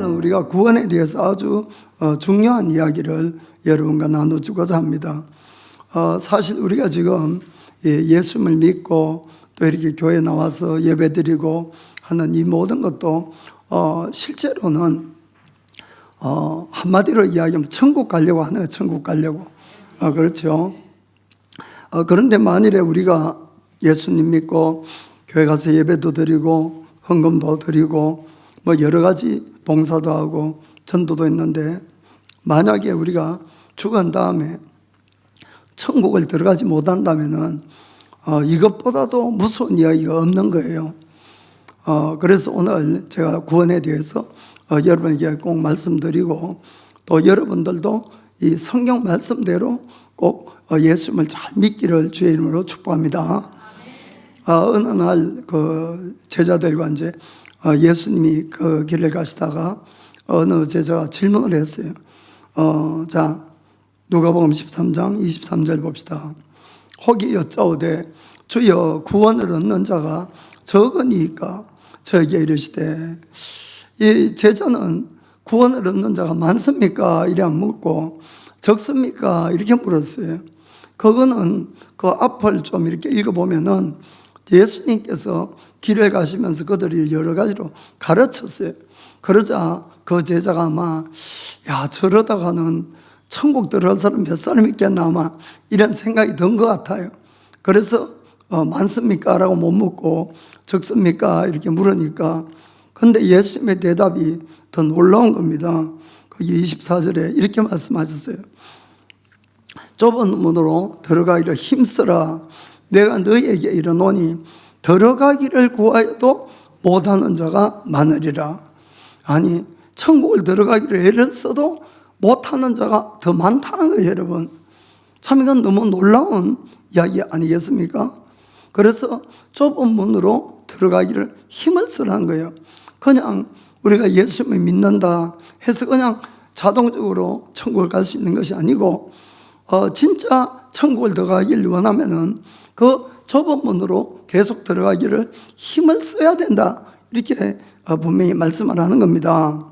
오늘은 우리가 구원에 대해서 아주 중요한 이야기를 여러분과 나눠주고자 합니다. 사실 우리가 지금 예수님을 믿고 또 이렇게 교회에 나와서 예배드리고 하는 이 모든 것도 실제로는 한마디로 이야기하면 천국 가려고 하는 거예요. 천국 가려고. 그렇죠. 그런데 만일에 우리가 예수님 믿고 교회 가서 예배도 드리고 헌금도 드리고 뭐 여러 가지 봉사도 하고 전도도 있는데, 만약에 우리가 죽은 다음에 천국을 들어가지 못한다면은 이것보다도 무서운 이야기가 없는 거예요. 그래서 오늘 제가 구원에 대해서 여러분에게 꼭 말씀드리고, 또 여러분들도 이 성경 말씀대로 꼭 예수님을 잘 믿기를 주의 이름으로 축복합니다. 어느 날 그 제자들과 이제 예수님이 그 길을 가시다가 어느 제자가 질문을 했어요. 자, 누가복음 13장 23절 봅시다. 혹이 여짜오되 주여 구원을 얻는 자가 적으니까 저에게 이르시되, 이 제자는 구원을 얻는 자가 많습니까? 이래 묻고 적습니까? 이렇게 물었어요. 그거는 그 앞을 좀 이렇게 읽어보면은 예수님께서 길을 가시면서 그들이 여러 가지로 가르쳤어요. 그러자 그 제자가 아마 저러다가는 천국 들어갈 사람 몇 사람 있겠나 아마 이런 생각이 든 것 같아요. 그래서 많습니까? 라고 못 묻고 적습니까? 이렇게 물으니까, 근데 예수님의 대답이 더 놀라운 겁니다. 거기 24절에 이렇게 말씀하셨어요. 좁은 문으로 들어가기를 힘쓰라. 내가 너희에게 이르노니 들어가기를 구하여도 못하는 자가 많으리라. 아니, 천국을 들어가기를 애를 써도 못하는 자가 더 많다는 거예요, 여러분. 참 이건 너무 놀라운 이야기 아니겠습니까? 그래서 좁은 문으로 들어가기를 힘을 쓰라는 거예요. 그냥 우리가 예수님을 믿는다 해서 그냥 자동적으로 천국을 갈 수 있는 것이 아니고, 진짜 천국을 들어가기를 원하면은 그 좁은 문으로 계속 들어가기를 힘을 써야 된다. 이렇게 분명히 말씀을 하는 겁니다.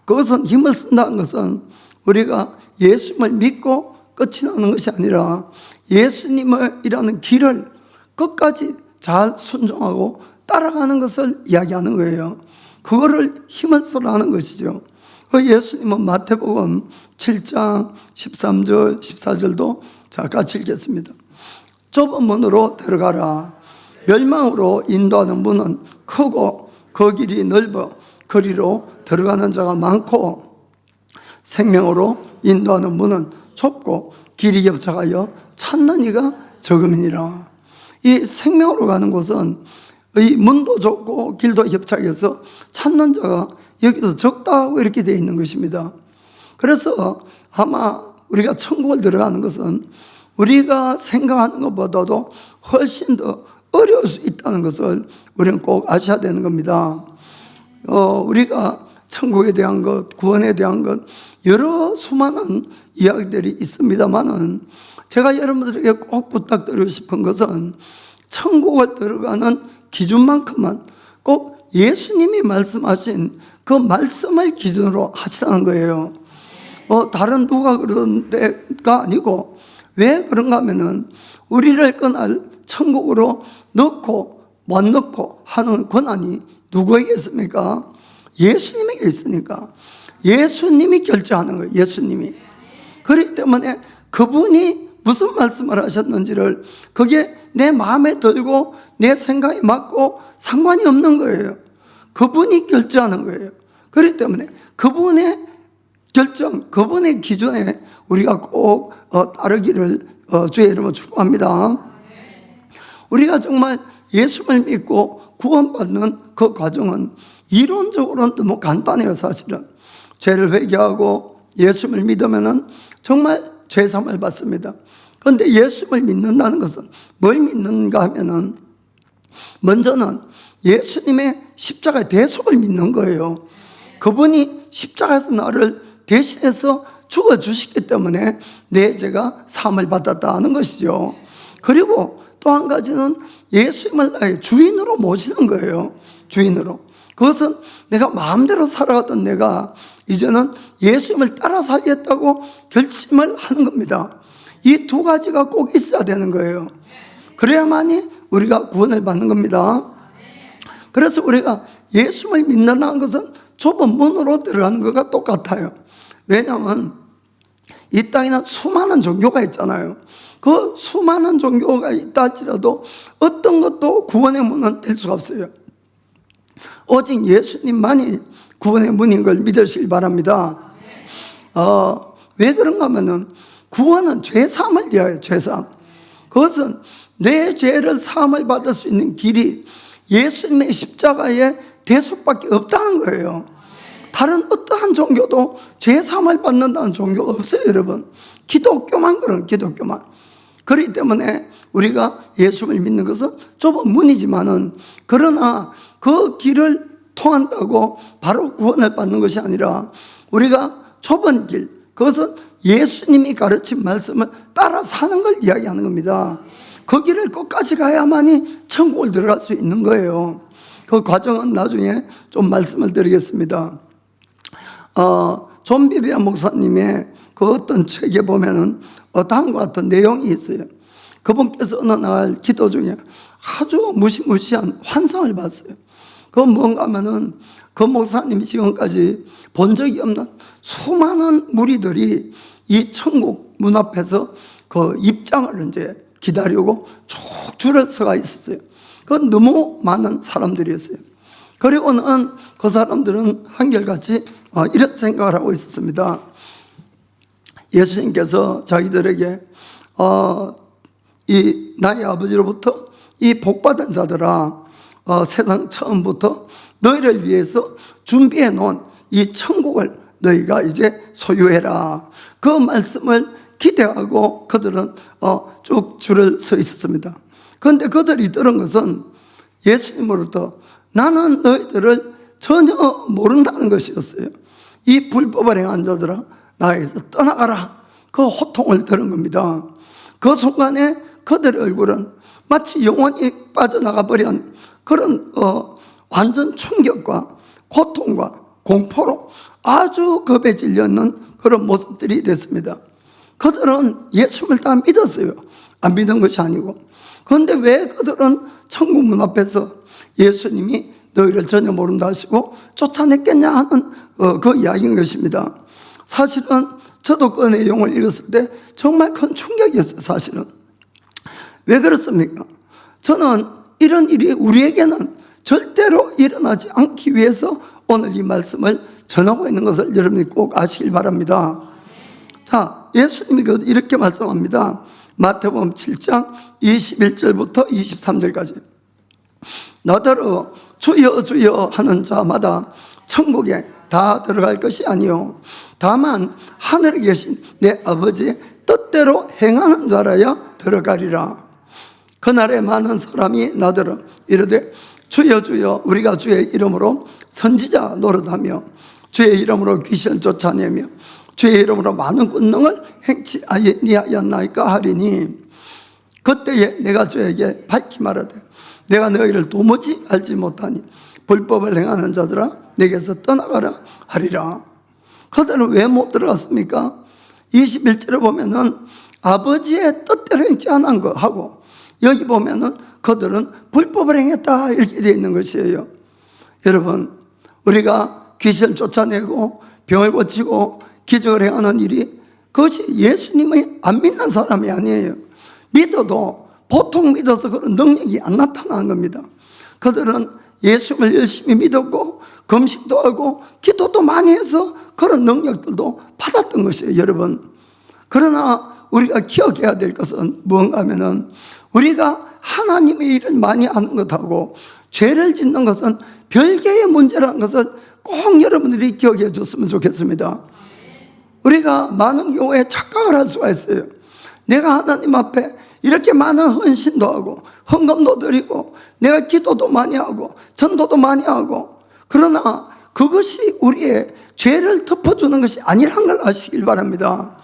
그것은 힘을 쓴다는 것은 우리가 예수님을 믿고 끝이 나는 것이 아니라 예수님이라는 길을 끝까지 잘 순종하고 따라가는 것을 이야기하는 거예요. 그거를 힘을 쓰라는 것이죠. 예수님은 마태복음 7장 13절 14절도 자, 같이 읽겠습니다. 좁은 문으로 들어가라. 멸망으로 인도하는 문은 크고 그 길이 넓어 거리로 들어가는 자가 많고, 생명으로 인도하는 문은 좁고 길이 협착하여 찾는 이가 적음이니라. 이 생명으로 가는 곳은 이 문도 좁고 길도 협착해서 찾는 자가 여기도 적다고 이렇게 되어 있는 것입니다. 그래서 아마 우리가 천국을 들어가는 것은 우리가 생각하는 것보다도 훨씬 더 어려울 수 있다는 것을 우리는 꼭 아셔야 되는 겁니다. 우리가 천국에 대한 것, 구원에 대한 것, 여러 수많은 이야기들이 있습니다만은 제가 여러분들에게 꼭 부탁드리고 싶은 것은 천국을 들어가는 기준만큼은 꼭 예수님이 말씀하신 그 말씀을 기준으로 하시라는 거예요. 다른 누가 그런 데가 아니고, 왜 그런가 하면은 우리를 그날 천국으로 넣고 못 넣고 하는 권한이 누구에게 있습니까? 예수님에게 있으니까 예수님이 결정하는 거예요. 예수님이. 그렇기 때문에 그분이 무슨 말씀을 하셨는지를 그게 내 마음에 들고 내 생각에 맞고 상관이 없는 거예요. 그분이 결정하는 거예요. 그렇기 때문에 그분의 결정, 그분의 기준에 우리가 꼭 따르기를 주의 이름으로 축복합니다. 우리가 정말 예수를 믿고 구원받는 그 과정은 이론적으로는 너무 간단해요. 사실은 죄를 회개하고 예수를 믿으면은 정말 죄사함을 받습니다. 그런데 예수를 믿는다는 것은 뭘 믿는가 하면은 먼저는 예수님의 십자가의 대속을 믿는 거예요. 그분이 십자가에서 나를 대신해서 죽어주시기 때문에 내 죄가 사함을 받았다는 것이죠. 그리고 또 한 가지는 예수님을 나의 주인으로 모시는 거예요. 주인으로. 그것은 내가 마음대로 살아가던 내가 이제는 예수님을 따라 살겠다고 결심을 하는 겁니다. 이 두 가지가 꼭 있어야 되는 거예요. 그래야만이 우리가 구원을 받는 겁니다. 그래서 우리가 예수를 믿는다는 것은 좁은 문으로 들어가는 것과 똑같아요. 왜냐하면 이 땅에는 수많은 종교가 있잖아요. 그 수많은 종교가 있다 할지라도 어떤 것도 구원의 문은 될 수가 없어요. 오직 예수님만이 구원의 문인 걸 믿으시길 바랍니다. 왜 그런가 하면은 구원은 죄 사함을 위하여 죄 사함. 그것은 내 죄를 사함을 받을 수 있는 길이 예수님의 십자가의 대속밖에 없다는 거예요. 다른 어떠한 종교도 죄 사함을 받는다는 종교가 없어요, 여러분. 기독교만 그런 기독교만. 그렇기 때문에 우리가 예수를 믿는 것은 좁은 문이지만은, 그러나 그 길을 통한다고 바로 구원을 받는 것이 아니라 우리가 좁은 길, 그것은 예수님이 가르친 말씀을 따라 사는 걸 이야기하는 겁니다. 그 길을 끝까지 가야만이 천국을 들어갈 수 있는 거예요. 그 과정은 나중에 좀 말씀을 드리겠습니다. 존 비비안 목사님의 그 어떤 책에 보면은 다음과 같은 내용이 있어요. 그분께서 어느 날 기도 중에 아주 무시무시한 환상을 봤어요. 그건 뭔가 하면은 그 목사님이 지금까지 본 적이 없는 수많은 무리들이 이 천국 문 앞에서 그 입장을 이제 기다리고 쭉 줄을 서가 있었어요. 그건 너무 많은 사람들이었어요. 그리고는 그 사람들은 한결같이 이런 생각을 하고 있었습니다. 예수님께서 자기들에게 이 나의 아버지로부터 이 복받은 자들아, 세상 처음부터 너희를 위해서 준비해 놓은 이 천국을 너희가 이제 소유해라. 그 말씀을 기대하고 그들은 쭉 줄을 서 있었습니다. 그런데 그들이 들은 것은 예수님으로부터 나는 너희들을 전혀 모른다는 것이었어요. 이 불법을 행한 자들아, 나에게서 떠나가라. 그 호통을 들은 겁니다. 그 순간에 그들의 얼굴은 마치 영혼이 빠져나가 버린 그런 완전 충격과 고통과 공포로 아주 겁에 질렸는 그런 모습들이 됐습니다. 그들은 예수를 다 믿었어요. 안 믿은 것이 아니고. 그런데 왜 그들은 천국 문 앞에서 예수님이 너희를 전혀 모른다 하시고 쫓아냈겠냐 하는 그 이야기인 것입니다. 사실은 저도 그 내용을 읽었을 때 정말 큰 충격이었어요. 사실은 왜 그렇습니까? 저는 이런 일이 우리에게는 절대로 일어나지 않기 위해서 오늘 이 말씀을 전하고 있는 것을 여러분이 꼭 아시길 바랍니다. 자, 예수님이 이렇게 말씀합니다. 마태복음 7장 21절부터 23절까지. 나더러 주여 주여 하는 자마다 천국에 다 들어갈 것이 아니요 다만 하늘에 계신 내 아버지의 뜻대로 행하는 자라야 들어가리라. 그날에 많은 사람이 나더러 이르되 주여 주여 우리가 주의 이름으로 선지자 노릇하며 주의 이름으로 귀신을 쫓아내며 주의 이름으로 많은 권능을 행치 아니하였나이까 하리니, 그때에 내가 저에게 밝히 말하되 내가 너희를 도무지 알지 못하니 불법을 행하는 자들아 내게서 떠나가라 하리라. 그들은 왜 못 들어갔습니까? 21절에 보면은 아버지의 뜻대로 행치 않은 거 하고, 여기 보면은 그들은 불법을 행했다 이렇게 되어 있는 것이에요. 여러분, 우리가 귀신을 쫓아내고 병을 고치고 기적을 행하는 일이, 그것이 예수님을 안 믿는 사람이 아니에요. 믿어도 보통 믿어서 그런 능력이 안 나타나는 겁니다. 그들은 예수를 열심히 믿었고 금식도 하고 기도도 많이 해서 그런 능력들도 받았던 것이에요, 여러분. 그러나 우리가 기억해야 될 것은 무언가 하면은 우리가 하나님의 일을 많이 하는 것하고 죄를 짓는 것은 별개의 문제라는 것을 꼭 여러분들이 기억해 줬으면 좋겠습니다. 우리가 많은 경우에 착각을 할 수가 있어요. 내가 하나님 앞에 이렇게 많은 헌신도 하고 헌금도 드리고 내가 기도도 많이 하고 전도도 많이 하고, 그러나 그것이 우리의 죄를 덮어주는 것이 아니라는 걸 아시길 바랍니다.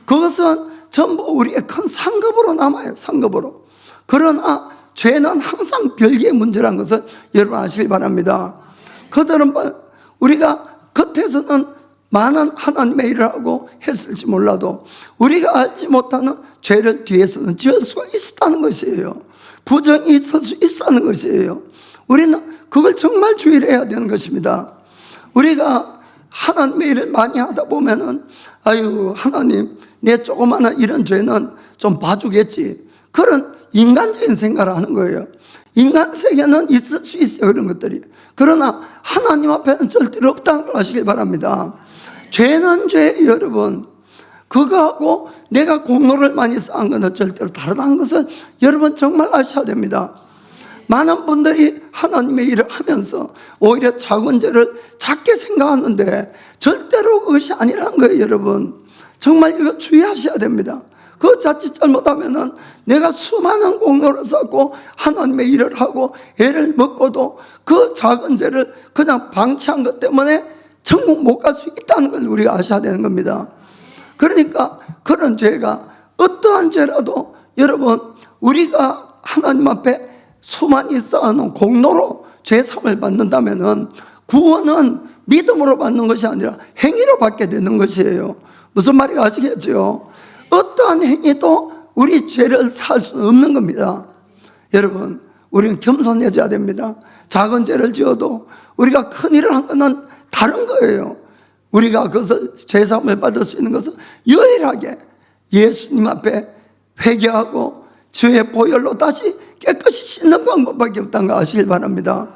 그것은 전부 우리의 큰 상급으로 남아요. 상급으로. 그러나 죄는 항상 별개의 문제라는 것을 여러분 아시길 바랍니다. 그들은 우리가 겉에서는 많은 하나님의 일을 하고 했을지 몰라도 우리가 알지 못하는 죄를 뒤에서는 지을 수가 있었다는 것이에요. 부정이 있을 수 있다는 것이에요. 우리는 그걸 정말 주의를 해야 되는 것입니다. 우리가 하나님의 일을 많이 하다 보면은 아유, 하나님, 내 조그마한 이런 죄는 좀 봐주겠지. 그런 인간적인 생각을 하는 거예요. 인간 세계는 있을 수 있어요, 그런 것들이. 그러나 하나님 앞에는 절대로 없다는 걸 아시길 바랍니다. 죄는 죄예요, 여러분. 그거하고 내가 공로를 많이 쌓은 것은 절대로 다르다는 것을 여러분 정말 아셔야 됩니다. 많은 분들이 하나님의 일을 하면서 오히려 작은 죄를 작게 생각하는데 절대로 그것이 아니라는 거예요, 여러분. 정말 이거 주의하셔야 됩니다. 그 자칫 잘못하면은 내가 수많은 공로를 쌓고 하나님의 일을 하고 애를 먹고도 그 작은 죄를 그냥 방치한 것 때문에 천국 못 갈 수 있다는 걸 우리가 아셔야 되는 겁니다. 그러니까 그런 죄가 어떠한 죄라도 여러분, 우리가 하나님 앞에 수많이 쌓아놓은 공로로 죄사함을 받는다면은 구원은 믿음으로 받는 것이 아니라 행위로 받게 되는 것이에요. 무슨 말인지 아시겠죠? 어떠한 행위도 우리 죄를 살 수 없는 겁니다. 여러분, 우리는 겸손해져야 됩니다. 작은 죄를 지어도 우리가 큰 일을 한 것은 다른 거예요. 우리가 그것을 죄사함을 받을 수 있는 것은 유일하게 예수님 앞에 회개하고 죄의 보혈로 다시 깨끗이 씻는 방법밖에 없다는 거 아시길 바랍니다.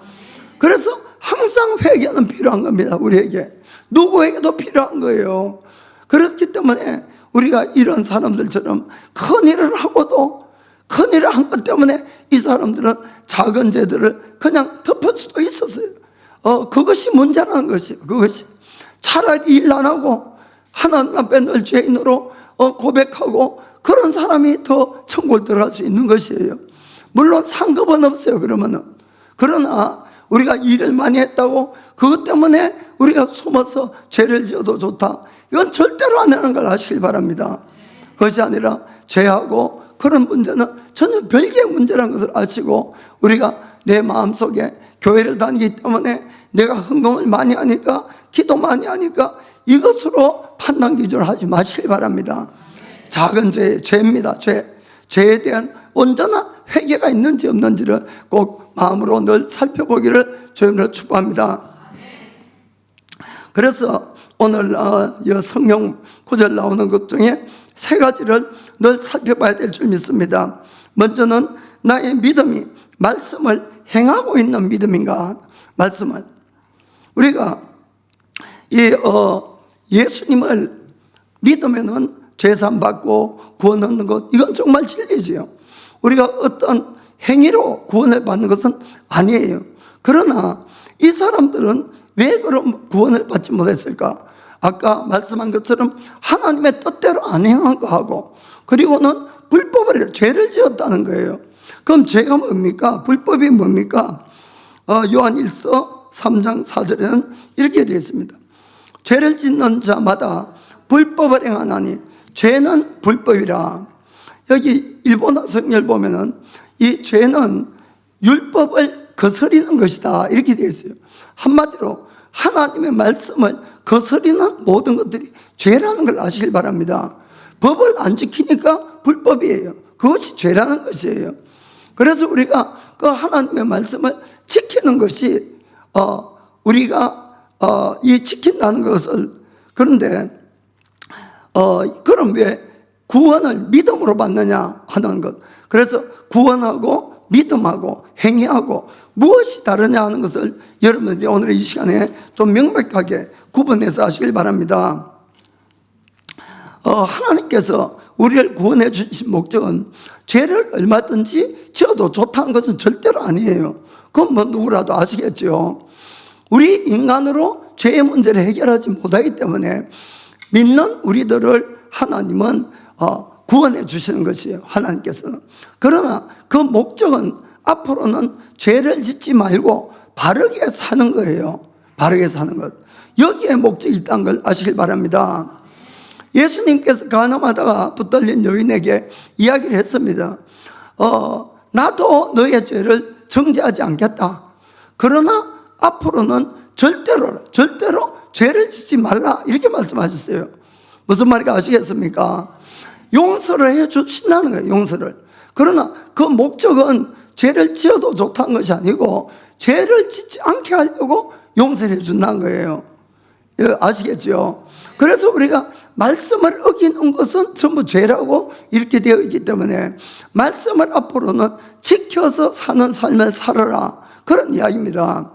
그래서 항상 회개는 필요한 겁니다. 우리에게 누구에게도 필요한 거예요. 그렇기 때문에 우리가 이런 사람들처럼 큰 일을 하고도 큰 일을 한 것 때문에 이 사람들은 작은 죄들을 그냥 덮을 수도 있었어요. 그것이 문제라는 것이에요. 그것이 차라리 일 안 하고 하나님 앞에 늘 죄인으로 고백하고 그런 사람이 더 천국을 들어갈 수 있는 것이에요. 물론 상급은 없어요, 그러면은. 그러나 우리가 일을 많이 했다고 그것 때문에 우리가 숨어서 죄를 지어도 좋다, 이건 절대로 안 하는 걸 아시길 바랍니다. 그것이 아니라 죄하고 그런 문제는 전혀 별개의 문제라는 것을 아시고, 우리가 내 마음속에 교회를 다니기 때문에 내가 헌금을 많이 하니까, 기도 많이 하니까 이것으로 판단 기준을 하지 마시길 바랍니다. 작은 죄입니다. 죄에 대한 온전한 회개가 있는지 없는지를 꼭 마음으로 늘 살펴보기를 주님으로 축복합니다. 그래서 오늘 성경 구절 나오는 것 중에 세 가지를 늘 살펴봐야 될 줄 믿습니다. 먼저는 나의 믿음이 말씀을 행하고 있는 믿음인가. 말씀을 우리가 예수님을 믿으면은 죄산 받고 구원 얻는 것, 이건 정말 진리지요. 우리가 어떤 행위로 구원을 받는 것은 아니에요. 그러나 이 사람들은 왜 그런 구원을 받지 못했을까? 아까 말씀한 것처럼 하나님의 뜻대로 안 행한 거하고, 그리고는 불법을, 죄를 지었다는 거예요. 그럼 죄가 뭡니까? 불법이 뭡니까? 요한일서 3장 4절에는 이렇게 되어 있습니다. 죄를 짓는 자마다 불법을 행하나니 죄는 불법이라. 여기 일본어 성경을 보면은 이 죄는 율법을 거스리는 것이다, 이렇게 되어 있어요. 한마디로 하나님의 말씀을 거스리는 모든 것들이 죄라는 걸 아시길 바랍니다. 법을 안 지키니까 불법이에요. 그것이 죄라는 것이에요. 그래서 우리가 그 하나님의 말씀을 지키는 것이 우리가 이 지킨다는 것을, 그런데 그럼 왜 구원을 믿음으로 받느냐 하는 것. 그래서 구원하고 믿음하고 행위하고 무엇이 다르냐 하는 것을 여러분들이 오늘 이 시간에 좀 명백하게 구분해서 하시길 바랍니다. 하나님께서 우리를 구원해 주신 목적은 죄를 얼마든지 지어도 좋다는 것은 절대로 아니에요. 그건 뭐 누구라도 아시겠죠. 우리 인간으로 죄의 문제를 해결하지 못하기 때문에 믿는 우리들을 하나님은 구원해 주시는 것이에요, 하나님께서는. 그러나 그 목적은 앞으로는 죄를 짓지 말고 바르게 사는 거예요. 바르게 사는 것. 여기에 목적이 있다는 걸 아시길 바랍니다. 예수님께서 가늠하다가 붙들린 여인에게 이야기를 했습니다. 나도 너의 죄를 정죄하지 않겠다. 그러나 앞으로는 절대로 죄를 짓지 말라 이렇게 말씀하셨어요. 무슨 말인지 아시겠습니까? 용서를 해 주신다는 거예요. 용서를. 그러나 그 목적은 죄를 지어도 좋다는 것이 아니고 죄를 짓지 않게 하려고 용서를 해 준다는 거예요. 아시겠죠? 그래서 우리가 말씀을 어기는 것은 전부 죄라고 이렇게 되어 있기 때문에 말씀을 앞으로는 지켜서 사는 삶을 살아라, 그런 이야기입니다.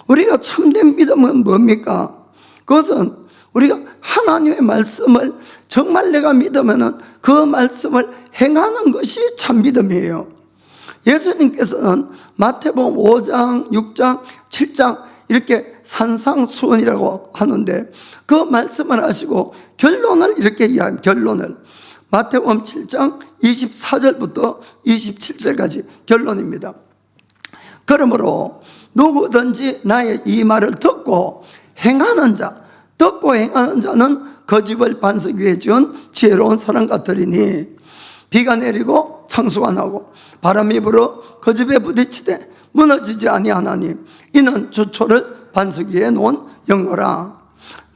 우리가 참된 믿음은 뭡니까? 그것은 우리가 하나님의 말씀을 정말 내가 믿으면은 그 말씀을 행하는 것이 참 믿음이에요. 예수님께서는 마태복음 5장, 6장, 7장 이렇게 산상수훈이라고 하는데 그 말씀을 하시고 결론을 이렇게 이야기합니다. 결론을 마태복음 7장 24절부터 27절까지 결론입니다. 그러므로 누구든지 나의 이 말을 듣고 행하는 자는 그 집을 반석 위에 지은 지혜로운 사람 같으리니 비가 내리고 창수가 나고 바람이 불어 그 집에 부딪히되 무너지지 아니하나니 이는 주초를 반석 위에 놓은 영로라.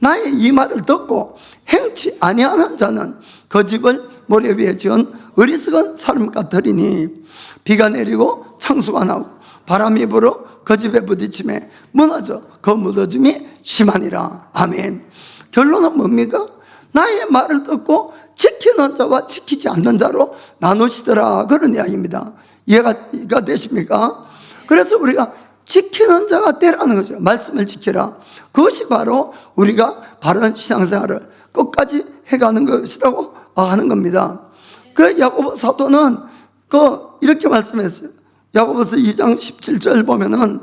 나의 이 말을 듣고 행치 아니하는 자는 그 집을 모래 위에 지은 어리석은 사람 같으리니 비가 내리고 창수가 나고 바람이 불어 그 집에 부딪힘에 무너져 그 무너짐이 심하니라. 아멘. 결론은 뭡니까? 나의 말을 듣고 지키는 자와 지키지 않는 자로 나누시더라, 그런 이야기입니다. 이해가 되십니까? 그래서 우리가 지키는 자가 되라는 거죠. 말씀을 지키라. 그것이 바로 우리가 바른 신앙생활을 끝까지 해가는 것이라고 하는 겁니다. 그 야고보 사도는 이렇게 말씀했어요. 야고보서 2장 17절 보면은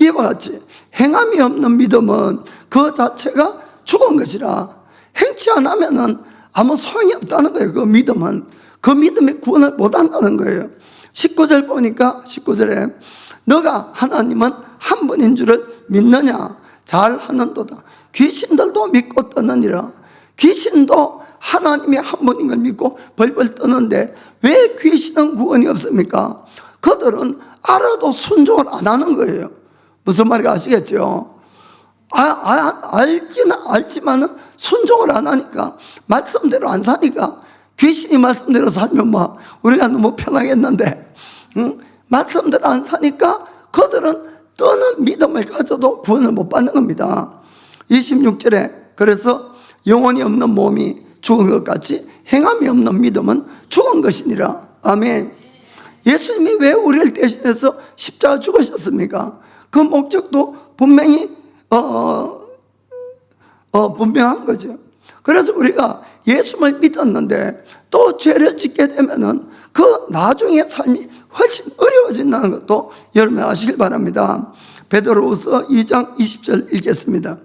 이와 같이 행함이 없는 믿음은 그 자체가 죽은 것이라. 행치 안 하면은 아무 소용이 없다는 거예요. 그 믿음은. 그 믿음이 구원을 못 한다는 거예요. 19절 보니까 19절에 너가 하나님은 한 분인 줄을 믿느냐? 잘 하는도다. 귀신들도 믿고 떠느니라. 귀신도 하나님이 한 분인 걸 믿고 벌벌 떠는데 왜 귀신은 구원이 없습니까? 그들은 알아도 순종을 안 하는 거예요. 무슨 말인지 아시겠죠? 알기는 알지만은 순종을 안 하니까, 말씀대로 안 사니까. 귀신이 말씀대로 살면 우리가 너무 편하겠는데, 말씀대로 안 사니까 그들은 떠는 믿음을 가져도 구원을 못 받는 겁니다. 26절에 그래서 영혼이 없는 몸이 죽은 것 같이 행함이 없는 믿음은 죽은 것이니라. 아멘. 예수님이 왜 우리를 대신해서 십자가 죽으셨습니까? 그 목적도 분명히 분명한 거죠. 그래서 우리가 예수를 믿었는데 또 죄를 짓게 되면은 그 나중의 삶이 훨씬 어려워진다는 것도 여러분 아시길 바랍니다. 베드로후서 2장 20절 읽겠습니다.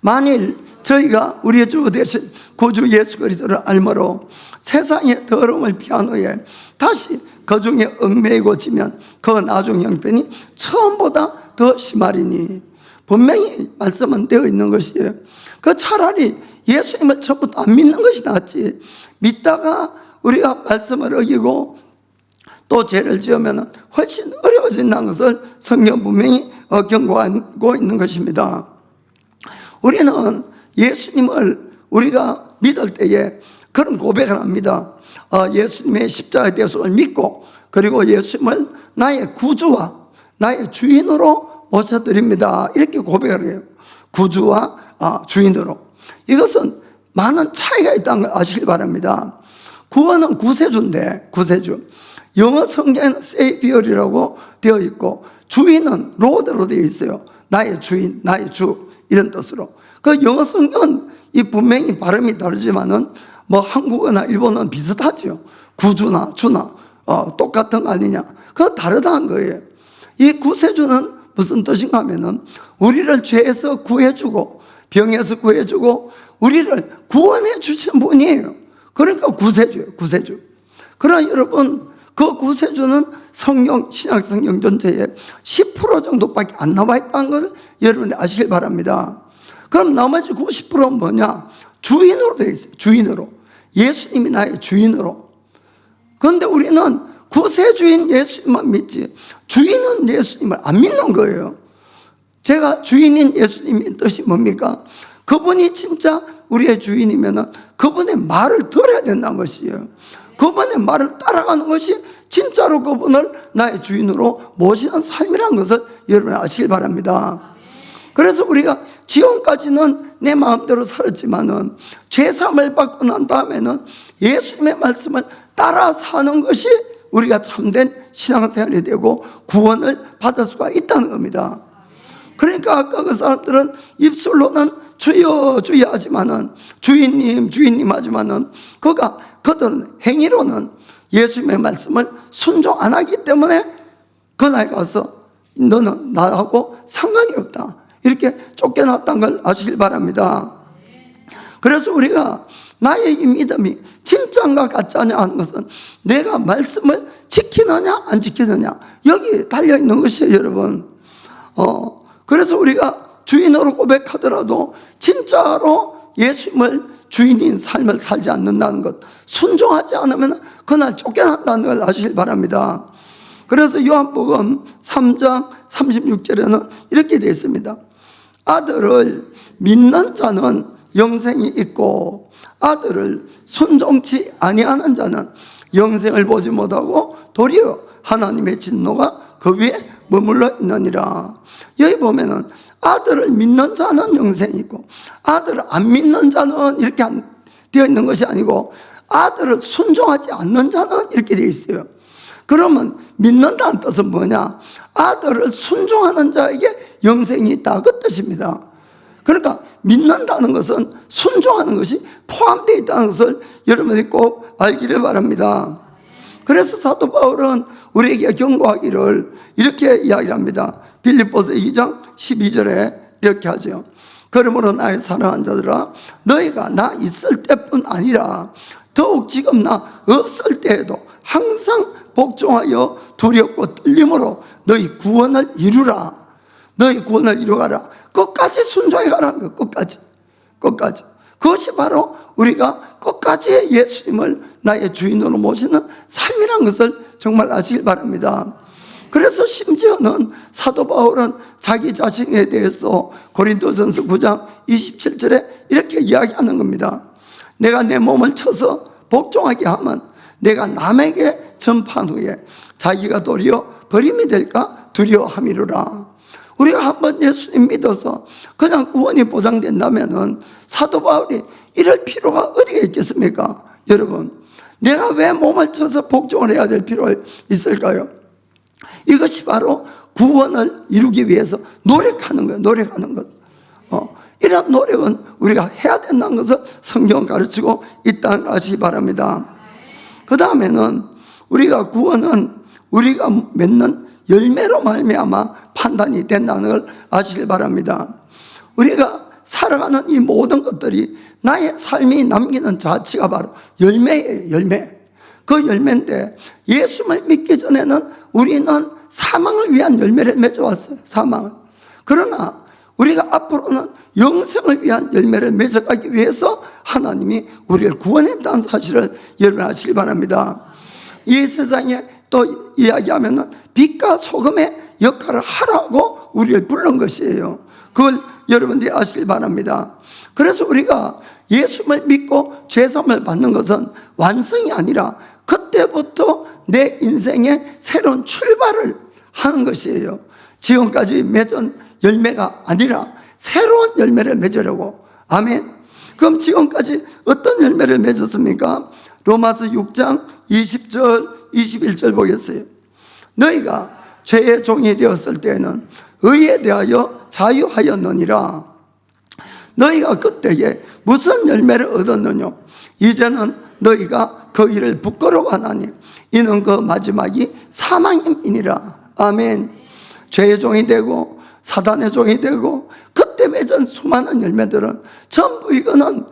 만일 저희가 우리의 주 되신 구주 예수 그리스도를 알므로 세상의 더러움을 피한 후에 다시 그 중에 얽매이고 지면 그 나중 형편이 처음보다 더 심하리니, 분명히 말씀은 되어 있는 것이에요. 그 차라리 예수님을 처음부터 안 믿는 것이 낫지, 믿다가 우리가 말씀을 어기고 또 죄를 지으면 훨씬 어려워진다는 것을 성경 분명히 경고하고 있는 것입니다. 우리는 예수님을 우리가 믿을 때에 그런 고백을 합니다. 예수님의 십자가의 대속을 믿고 그리고 예수님을 나의 구주와 나의 주인으로 모셔드립니다, 이렇게 고백을 해요. 구주와 주인으로. 이것은 많은 차이가 있다는 걸 아시길 바랍니다. 구원은 구세주인데, 구세주. 영어 성경에는 Savior이라고 되어 있고 주인은 Lord로 되어 있어요. 나의 주인, 나의 주, 이런 뜻으로. 그 영어 성경은 이 분명히 발음이 다르지만은 한국어나 일본어는 비슷하죠. 구주나 주나 똑같은 거 아니냐. 그거 다르다는 거예요. 이 구세주는 무슨 뜻인가 하면은 우리를 죄에서 구해주고 병에서 구해주고 우리를 구원해 주신 분이에요. 그러니까 구세주예요, 구세주. 그러나 여러분, 그 구세주는 신약 성경 전체에 10% 정도밖에 안 나와 있다는 걸 여러분이 아시길 바랍니다. 그럼 나머지 90%는 뭐냐? 주인으로 되어 있어요. 주인으로. 예수님이 나의 주인으로. 그런데 우리는 구세주인 예수님만 믿지 주인은 예수님을 안 믿는 거예요. 제가 주인인 예수님의 뜻이 뭡니까? 그분이 진짜 우리의 주인이면 그분의 말을 들어야 된다는 것이에요. 그분의 말을 따라가는 것이 진짜로 그분을 나의 주인으로 모시는 삶이라는 것을 여러분 아시길 바랍니다. 그래서 우리가 지금까지는 내 마음대로 살았지만은 죄사함을 받고 난 다음에는 예수님의 말씀을 따라 사는 것이 우리가 참된 신앙생활이 되고 구원을 받을 수가 있다는 겁니다. 그러니까 아까 그 사람들은 입술로는 주여 주여 하지만은 주인님 주인님 하지만은 그들은 행위로는 예수님의 말씀을 순종 안 하기 때문에 그날 가서 너는 나하고 상관이 없다 이렇게 쫓겨났다는 걸 아시길 바랍니다. 그래서 우리가 나의 이 믿음이 진짜인가 가짜냐 하는 것은 내가 말씀을 지키느냐 안 지키느냐 여기에 달려있는 것이에요, 여러분. 그래서 우리가 주인으로 고백하더라도 진짜로 예수님을 주인인 삶을 살지 않는다는 것, 순종하지 않으면 그날 쫓겨난다는 걸 아시길 바랍니다. 그래서 요한복음 3장 36절에는 이렇게 되어 있습니다. 아들을 믿는 자는 영생이 있고 아들을 순종치 아니하는 자는 영생을 보지 못하고 도리어 하나님의 진노가 그 위에 머물러 있느니라. 여기 보면은 아들을 믿는 자는 영생이 있고 아들을 안 믿는 자는 이렇게 되어 있는 것이 아니고 아들을 순종하지 않는 자는 이렇게 되어 있어요. 그러면 믿는다는 뜻은 뭐냐? 아들을 순종하는 자에게 영생이 있다 그 뜻입니다. 그러니까 믿는다는 것은 순종하는 것이 포함되어 있다는 것을 여러분이 꼭 알기를 바랍니다. 그래서 사도 바울은 우리에게 경고하기를 이렇게 이야기를 합니다. 빌립보서 2장 12절에 이렇게 하죠. 그러므로 나의 사랑하는 자들아 너희가 나 있을 때뿐 아니라 더욱 지금 나 없을 때에도 항상 복종하여 두렵고 떨림으로 너희 구원을 이루라. 너희 구원을 이루어가라. 끝까지 순종해 가라는 거. 끝까지. 그것이 바로 우리가 끝까지 예수님을 나의 주인으로 모시는 삶이라는 것을 정말 아시길 바랍니다. 그래서 심지어는 사도 바울은 자기 자신에 대해서 고린도전서 9장 27절에 이렇게 이야기하는 겁니다. 내가 내 몸을 쳐서 복종하게 하면 내가 남에게 전파한 후에 자기가 도리어 버림이 될까 두려워함이로라. 우리가 한번 예수님 믿어서 그냥 구원이 보장된다면은 사도 바울이 이럴 필요가 어디가 있겠습니까? 여러분, 내가 왜 몸을 쳐서 복종을 해야 될 필요가 있을까요? 이것이 바로 구원을 이루기 위해서 노력하는 거예요. 노력하는 것. 이런 노력은 우리가 해야 된다는 것을 성경은 가르치고 있다는 걸 아시기 바랍니다. 그 다음에는 우리가 구원은 우리가 맺는 열매로 말미암아 판단이 된다는 걸 아시길 바랍니다. 우리가 살아가는 이 모든 것들이 나의 삶이 남기는 자치가 바로 열매예요. 열매. 그 열매인데 예수를 믿기 전에는 우리는 사망을 위한 열매를 맺어왔어요. 사망을. 그러나 우리가 앞으로는 영생을 위한 열매를 맺어가기 위해서 하나님이 우리를 구원했다는 사실을 여러분 아시기 바랍니다. 이 세상에 또 이야기하면 빛과 소금의 역할을 하라고 우리를 부른 것이에요. 그걸 여러분들이 아시길 바랍니다. 그래서 우리가 예수를 믿고 죄사함을 받는 것은 완성이 아니라 그때부터 내 인생의 새로운 출발을 하는 것이에요. 지금까지 맺은 열매가 아니라 새로운 열매를 맺으려고. 아멘. 그럼 지금까지 어떤 열매를 맺었습니까? 로마서 6장 20절 21절 보겠어요. 너희가 죄의 종이 되었을 때에는 의에 대하여 자유하였느니라. 너희가 그때에 무슨 열매를 얻었느냐? 이제는 너희가 그 일을 부끄러워하나니 이는 그 마지막이 사망임이니라. 아멘. 죄의 종이 되고 사단의 종이 되고 그때 맺은 수많은 열매들은 전부 이거는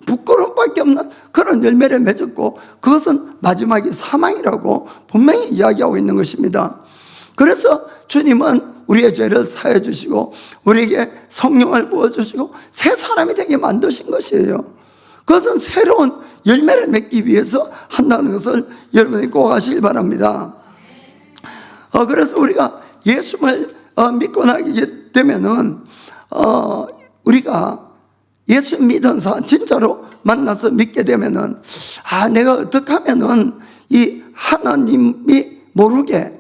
부끄러움밖에 없는 그런 열매를 맺었고 그것은 마지막이 사망이라고 분명히 이야기하고 있는 것입니다. 그래서 주님은 우리의 죄를 사해 주시고 우리에게 성령을 부어주시고 새 사람이 되게 만드신 것이에요. 그것은 새로운 열매를 맺기 위해서 한다는 것을 여러분이 꼭 아시길 바랍니다. 그래서 우리가 예수를 믿고 나게 되면은 우리가 예수 믿은 사람 진짜로 만나서 믿게 되면은 내가 어떻게 하면은 이 하나님이 모르게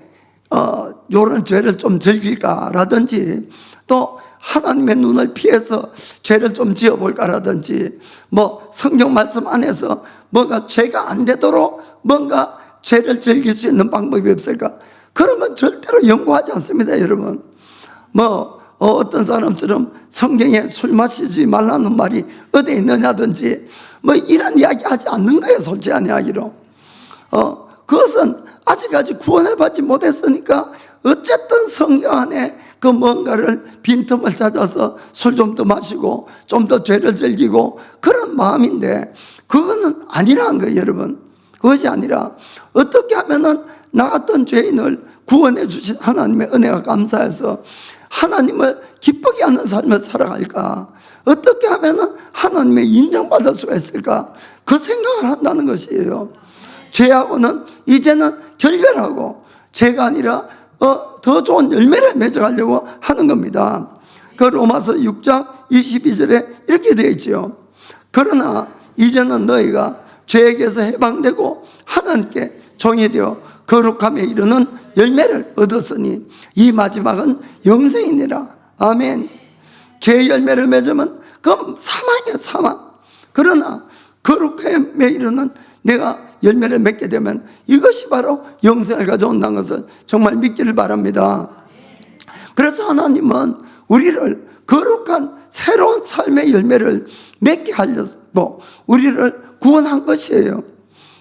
요런 죄를 좀 즐길까라든지, 또 하나님의 눈을 피해서 죄를 좀 지어볼까라든지, 뭐 성경 말씀 안에서 뭔가 죄가 안 되도록 뭔가 죄를 즐길 수 있는 방법이 없을까? 그러면 절대로 연구하지 않습니다, 여러분. 뭐 어떤 사람처럼 성경에 술 마시지 말라는 말이 어디에 있느냐든지 뭐 이런 이야기 하지 않는 거예요, 솔직한 이야기로. 그것은 아직까지 구원을 받지 못했으니까 어쨌든 성경 안에 그 뭔가를 빈틈을 찾아서 술 좀 더 마시고 좀 더 죄를 즐기고 그런 마음인데, 그거는 아니라는 거예요, 여러분. 그것이 아니라 어떻게 하면은 나 같은 죄인을 구원해 주신 하나님의 은혜가 감사해서 하나님을 기쁘게 하는 삶을 살아갈까? 어떻게 하면은 하나님의 인정받을 수가 있을까? 그 생각을 한다는 것이에요. 죄하고는 이제는 결별하고 죄가 아니라 더 좋은 열매를 맺어가려고 하는 겁니다. 그 로마서 6장 22절에 이렇게 되어 있지요. 그러나 이제는 너희가 죄에게서 해방되고 하나님께 종이 되어 거룩함에 이르는 열매를 얻었으니 이 마지막은 영생이니라. 아멘. 죄의 열매를 맺으면 그건 사망이에요, 사망. 그러나 거룩함에 이르는 내가 열매를 맺게 되면 이것이 바로 영생을 가져온다는 것을 정말 믿기를 바랍니다. 그래서 하나님은 우리를 거룩한 새로운 삶의 열매를 맺게 하려고 우리를 구원한 것이에요.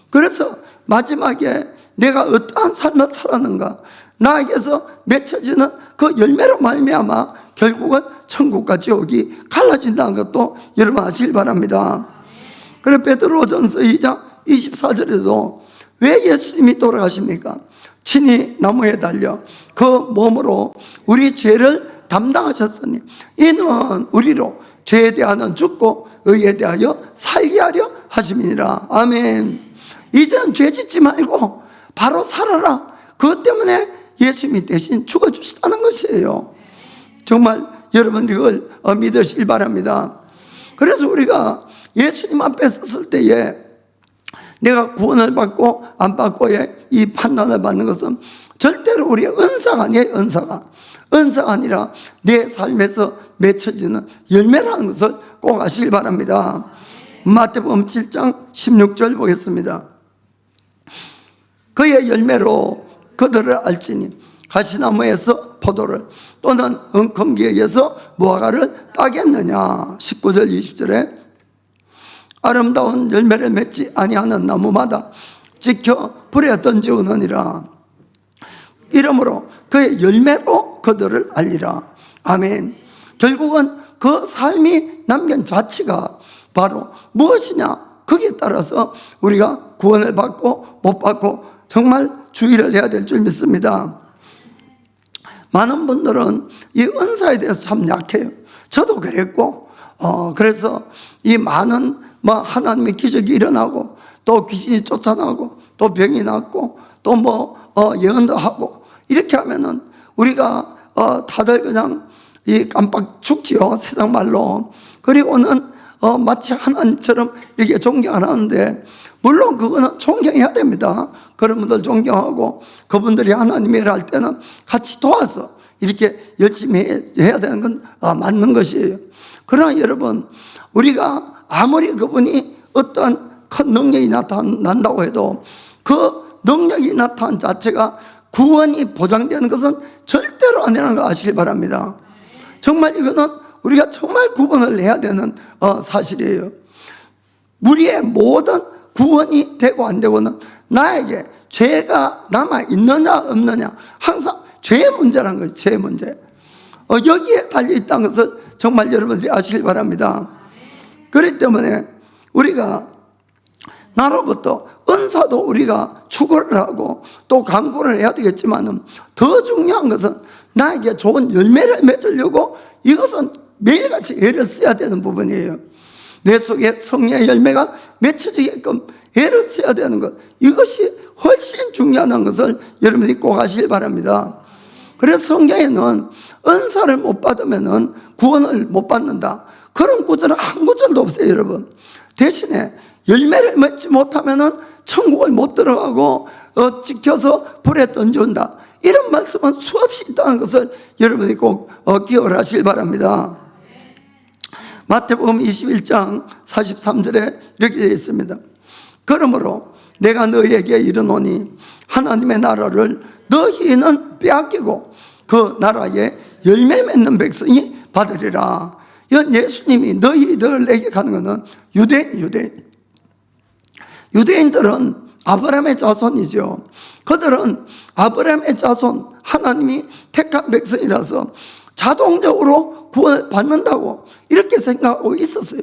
그래서 마지막에 내가 어떠한 삶을 살았는가, 나에게서 맺혀지는 그 열매로 말미암아 결국은 천국과 지옥이 갈라진다는 것도 여러분 아시길 바랍니다. 그래서 베드로전서 2장 24절에도 왜 예수님이 돌아가십니까? 친히 나무에 달려 그 몸으로 우리 죄를 담당하셨으니 이는 우리로 죄에 대하여는 죽고 의에 대하여 살게 하려 하심이니라. 아멘. 이제는 죄 짓지 말고 바로 살아라. 그것 때문에 예수님이 대신 죽어주시다는 것이에요. 정말 여러분 이걸 믿으시길 바랍니다. 그래서 우리가 예수님 앞에 섰을 때에 내가 구원을 받고 안 받고의 이 판단을 받는 것은 절대로 우리의 은사가 아니에요. 은사가 아니라 내 삶에서 맺혀지는 열매라는 것을 꼭 아시길 바랍니다. 마태복음 7장 16절 보겠습니다. 그의 열매로 그들을 알지니 가시나무에서 포도를 또는 은검기에서 무화과를 따겠느냐. 19절 20절에 아름다운 열매를 맺지 아니하는 나무마다 지켜 불에 던지우느니라. 이러므로 그의 열매로 그들을 알리라. 아멘. 결국은 그 삶이 남긴 자체가 바로 무엇이냐, 거기에 따라서 우리가 구원을 받고 못 받고 정말 주의를 해야 될 줄 믿습니다. 많은 분들은 이 은사에 대해서 참 약해요. 저도 그랬고, 그래서 이 많은 하나님의 기적이 일어나고 또 귀신이 쫓아나고 또 병이 낫고 또 예언도 하고 이렇게 하면은 우리가 다들 그냥 이 깜빡 죽지요, 세상 말로. 그리고는 마치 하나님처럼 이렇게 존경을 하는데, 물론 그거는 존경해야 됩니다. 그런 분들 존경하고 그분들이 하나님의 일을 할 때는 같이 도와서 이렇게 열심히 해야 되는 건 맞는 것이에요. 그러나 여러분, 우리가 아무리 그분이 어떤 큰 능력이 나타난다고 해도 그 능력이 나타난 자체가 구원이 보장되는 것은 절대로 아니라는 걸 아시길 바랍니다. 정말 이거는 우리가 정말 구분을 해야 되는 사실이에요. 우리의 모든 구원이 되고 안 되고는 나에게 죄가 남아있느냐 없느냐, 항상 죄의 문제라는 거예요. 죄의 문제. 여기에 달려있다는 것을 정말 여러분들이 아시길 바랍니다. 그렇기 때문에 우리가 나로부터 은사도 우리가 추구를 하고 또 강구를 해야 되겠지만, 더 중요한 것은 나에게 좋은 열매를 맺으려고 이것은 매일같이 애를 써야 되는 부분이에요. 내 속에 성령의 열매가 맺혀지게끔 애를 써야 되는 것, 이것이 훨씬 중요한 것을 여러분이 꼭 아시길 바랍니다. 그래서 성경에는 은사를 못 받으면 구원을 못 받는다, 그런 구절은 한 구절도 없어요, 여러분. 대신에 열매를 맺지 못하면 천국을 못 들어가고 찍혀서 불에 던져온다, 이런 말씀은 수없이 있다는 것을 여러분이 꼭 기억을 하시길 바랍니다. 마태복음 21장 43절에 이렇게 되어 있습니다. 그러므로 내가 너희에게 이르노니 하나님의 나라를 너희는 빼앗기고 그 나라에 열매 맺는 백성이 받으리라. 이건 예수님이 너희들에게 가는 것은 유대인들은 아브라함의 자손이죠. 그들은 아브라함의 자손, 하나님이 택한 백성이라서 자동적으로 구원을 받는다고 이렇게 생각하고 있었어요.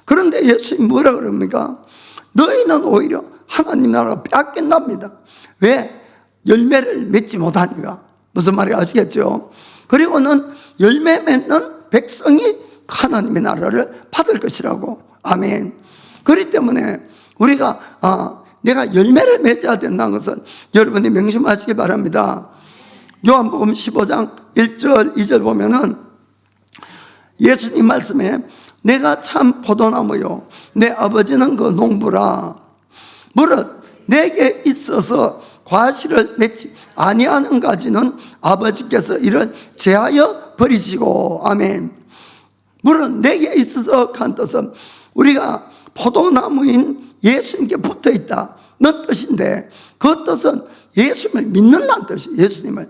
그런데 예수님이 뭐라 그럽니까? 너희는 오히려 하나님 나라가 빼앗긴답니다. 왜? 열매를 맺지 못하니까. 무슨 말인지 아시겠죠? 그리고는 열매 맺는 백성이 하나님의 나라를 받을 것이라고. 아멘. 그렇기 때문에 우리가 내가 열매를 맺어야 된다는 것은 여러분이 명심하시기 바랍니다. 요한복음 15장 1절 2절 보면은 예수님 말씀에 내가 참 포도나무요 내 아버지는 그 농부라. 무릇 내게 있어서 과실을 맺지 아니하는 가지는 아버지께서 이를 제하여 버리시고. 아멘. 무릇 내게 있어서 간 뜻은 우리가 포도나무인 예수님께 붙어 있다는 뜻인데, 그 뜻은 예수님을 믿는다는 뜻이에요.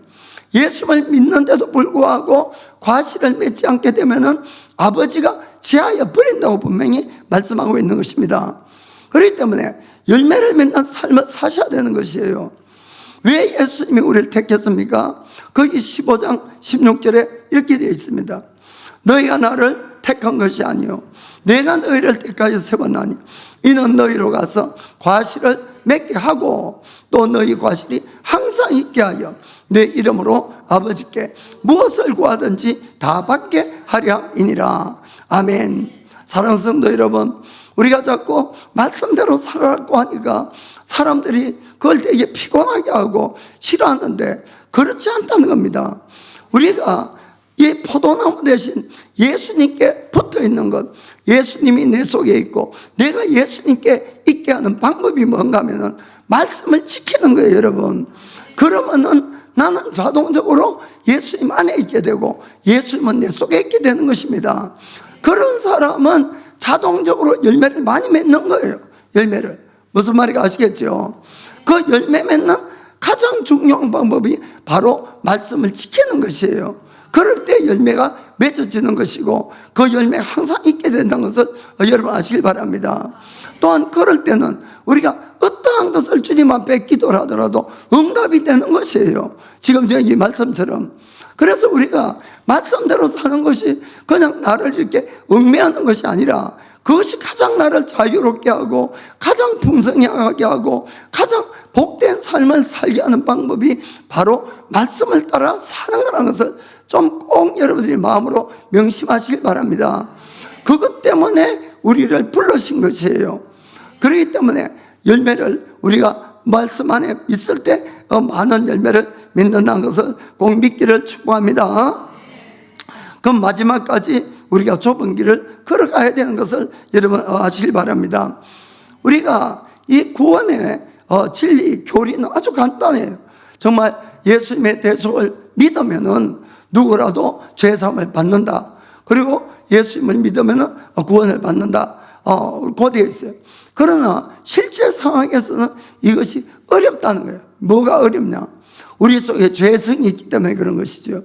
예수님을 믿는데도 불구하고 과실을 맺지 않게 되면은 아버지가 제하여 버린다고 분명히 말씀하고 있는 것입니다. 그렇기 때문에 열매를 맺는 삶을 사셔야 되는 것이에요. 왜 예수님이 우리를 택했습니까? 거기 15장 16절에 이렇게 되어 있습니다. 너희가 나를 택한 것이 아니요 내가 너희를 택하여 세웠나니 이는 너희로 가서 과실을 맺게 하고 또 너희 과실이 항상 있게 하여 내 이름으로 아버지께 무엇을 구하든지 다 받게 하려 이니라. 아멘. 사랑하는 성도 여러분, 우리가 자꾸 말씀대로 살아가고 하니까 사람들이 그걸 되게 피곤하게 하고 싫어하는데 그렇지 않다는 겁니다. 우리가 이 포도나무 대신 예수님께 붙어 있는 것, 예수님이 내 속에 있고 내가 예수님께 있게 하는 방법이 뭔가 하면은 말씀을 지키는 거예요, 여러분. 그러면은 나는 자동적으로 예수님 안에 있게 되고 예수님은 내 속에 있게 되는 것입니다. 그런 사람은 자동적으로 열매를 많이 맺는 거예요. 열매를. 무슨 말인지 아시겠죠? 그 열매 맺는 가장 중요한 방법이 바로 말씀을 지키는 것이에요. 그럴 때 열매가 맺어지는 것이고 그 열매가 항상 있게 된다는 것을 여러분 아시길 바랍니다. 또한 그럴 때는 우리가 어떠한 것을 주님 앞에 기도를 하더라도 응답이 되는 것이에요. 지금 이 말씀처럼. 그래서 우리가 말씀대로 사는 것이 그냥 나를 이렇게 얽매하는 것이 아니라 그것이 가장 나를 자유롭게 하고 가장 풍성하게 하고 가장 복된 삶을 살게 하는 방법이 바로 말씀을 따라 사는 거라는 것을 좀 꼭 여러분들이 마음으로 명심하시길 바랍니다. 그것 때문에 우리를 불러신 것이에요. 그렇기 때문에 열매를 우리가 말씀 안에 있을 때 많은 열매를 맺는다는 것을 꼭 믿기를 축복합니다. 그럼 마지막까지 우리가 좁은 길을 걸어가야 되는 것을 여러분 아시길 바랍니다. 우리가 이 구원의 진리, 교리는 아주 간단해요. 정말 예수님의 대속을 믿으면은 누구라도 죄사함을 받는다. 그리고 예수님을 믿으면은 구원을 받는다. 그 되어 있어요. 그러나 실제 상황에서는 이것이 어렵다는 거예요. 뭐가 어렵냐? 우리 속에 죄성이 있기 때문에 그런 것이죠.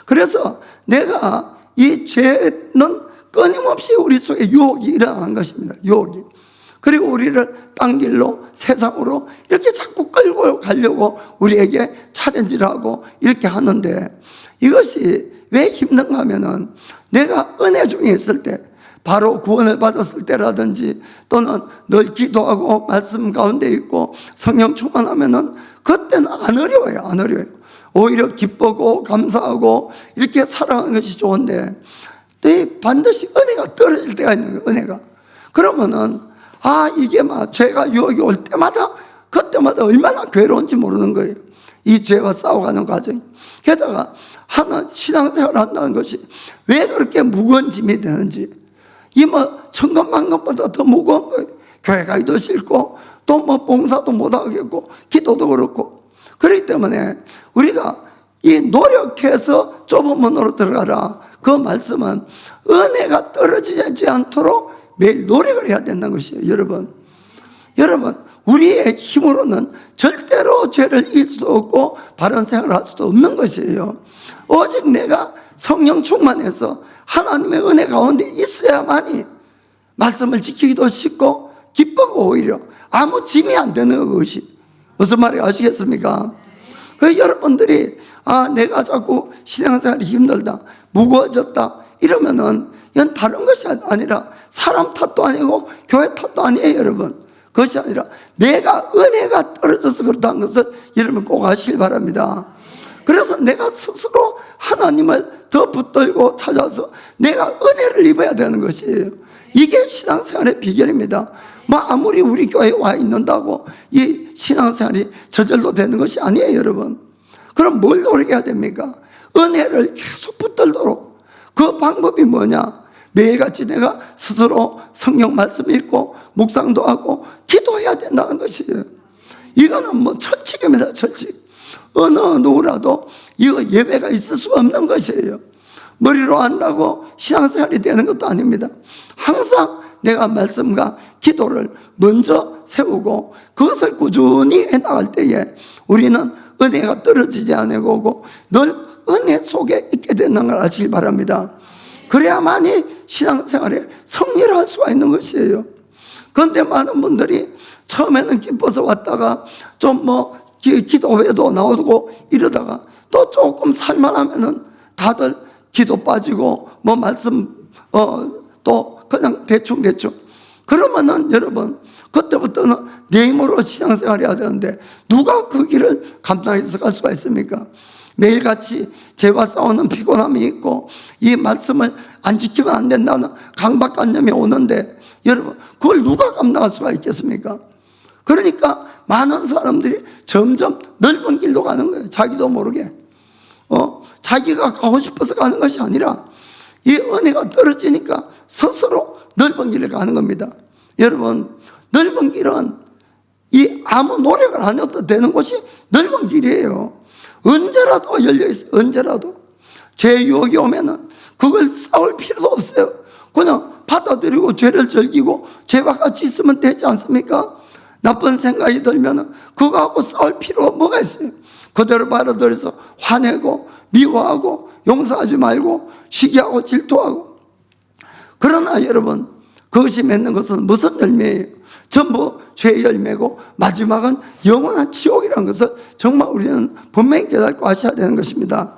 그래서 내가 이 죄는 끊임없이 우리 속에 유혹이 일어나는 것입니다. 유혹이. 그리고 우리를 딴 길로 세상으로 이렇게 자꾸 끌고 가려고 우리에게 챌린지를 하고 이렇게 하는데 이것이 왜 힘든가 하면은 내가 은혜 중에 있을 때 바로 구원을 받았을 때라든지 또는 늘 기도하고 말씀 가운데 있고 성령 충만하면은 그때는 안 어려워요. 안 어려워요. 오히려 기쁘고 감사하고 이렇게 살아가는 것이 좋은데 반드시 은혜가 떨어질 때가 있는 거예요. 은혜가. 그러면은 이게 막 죄가 유혹이 올 때마다 그때마다 얼마나 괴로운지 모르는 거예요. 이 죄와 싸워가는 과정이. 게다가 하나 신앙생활을 한다는 것이 왜 그렇게 무거운 짐이 되는지, 이 뭐 천금만금보다 더 무거운 거예요. 교회 가기도 싫고 또 뭐 봉사도 못하겠고 기도도 그렇고. 그렇기 때문에 우리가 이 노력해서 좁은 문으로 들어가라, 그 말씀은 은혜가 떨어지지 않도록 매일 노력을 해야 된다는 것이에요. 여러분 우리의 힘으로는 절대로 죄를 이길 수도 없고 바른 생활을 할 수도 없는 것이에요. 오직 내가 성령 충만해서 하나님의 은혜 가운데 있어야만이 말씀을 지키기도 쉽고 기쁘고 오히려 아무 짐이 안 되는 것이. 무슨 말인지 아시겠습니까? 그 여러분들이 내가 자꾸 신앙생활이 힘들다, 무거워졌다 이러면은 이건 다른 것이 아니라 사람 탓도 아니고 교회 탓도 아니에요. 여러분, 그것이 아니라 내가 은혜가 떨어져서 그렇다는 것을 여러분 꼭 아시길 바랍니다. 그래서 내가 스스로 하나님을 더 붙들고 찾아서 내가 은혜를 입어야 되는 것이에요. 이게 신앙생활의 비결입니다. 뭐 아무리 우리 교회에 와 있는다고 이 신앙생활이 저절로 되는 것이 아니에요. 여러분, 그럼 뭘 노력해야 됩니까? 은혜를 계속 붙들도록. 그 방법이 뭐냐? 매일같이 내가 스스로 성경 말씀 읽고 묵상도 하고 기도해야 된다는 것이에요. 이거는 뭐 철칙입니다. 철칙. 어느 누구라도 이거 예배가 있을 수 없는 것이에요. 머리로 한다고 신앙생활이 되는 것도 아닙니다. 항상 내가 말씀과 기도를 먼저 세우고 그것을 꾸준히 해나갈 때에 우리는 은혜가 떨어지지 않고 늘 은혜 속에 있게 되는 걸 아시길 바랍니다. 그래야만이 신앙생활에 성리를 할 수가 있는 것이에요. 그런데 많은 분들이 처음에는 기뻐서 왔다가 좀 뭐 기도회도 나오고 이러다가 또 조금 살만하면은 다들 기도 빠지고 뭐 말씀 또 그냥 대충 그러면은 여러분 그때부터는 내 힘으로 신앙생활 해야 되는데 누가 그 길을 감당해서 갈 수가 있습니까? 매일같이 죄와 싸우는 피곤함이 있고 이 말씀을 안 지키면 안 된다는 강박관념이 오는데 여러분 그걸 누가 감당할 수가 있겠습니까? 그러니까 많은 사람들이 점점 넓은 길로 가는 거예요. 자기도 모르게. 자기가 가고 싶어서 가는 것이 아니라 이 은혜가 떨어지니까 스스로 넓은 길을 가는 겁니다. 여러분, 넓은 길은 이 아무 노력을 안 해도 되는 곳이 넓은 길이에요. 언제라도 열려있어요. 언제라도. 죄 유혹이 오면은 그걸 싸울 필요도 없어요. 그냥 받아들이고 죄를 즐기고 죄와 같이 있으면 되지 않습니까? 나쁜 생각이 들면은 그거하고 싸울 필요가 뭐가 있어요? 그대로 받아들여서 화내고 미워하고 용서하지 말고 시기하고 질투하고. 그러나 여러분, 그것이 맺는 것은 무슨 열매예요? 전부 죄의 열매고 마지막은 영원한 지옥이라는 것을 정말 우리는 분명히 깨닫고 아셔야 되는 것입니다.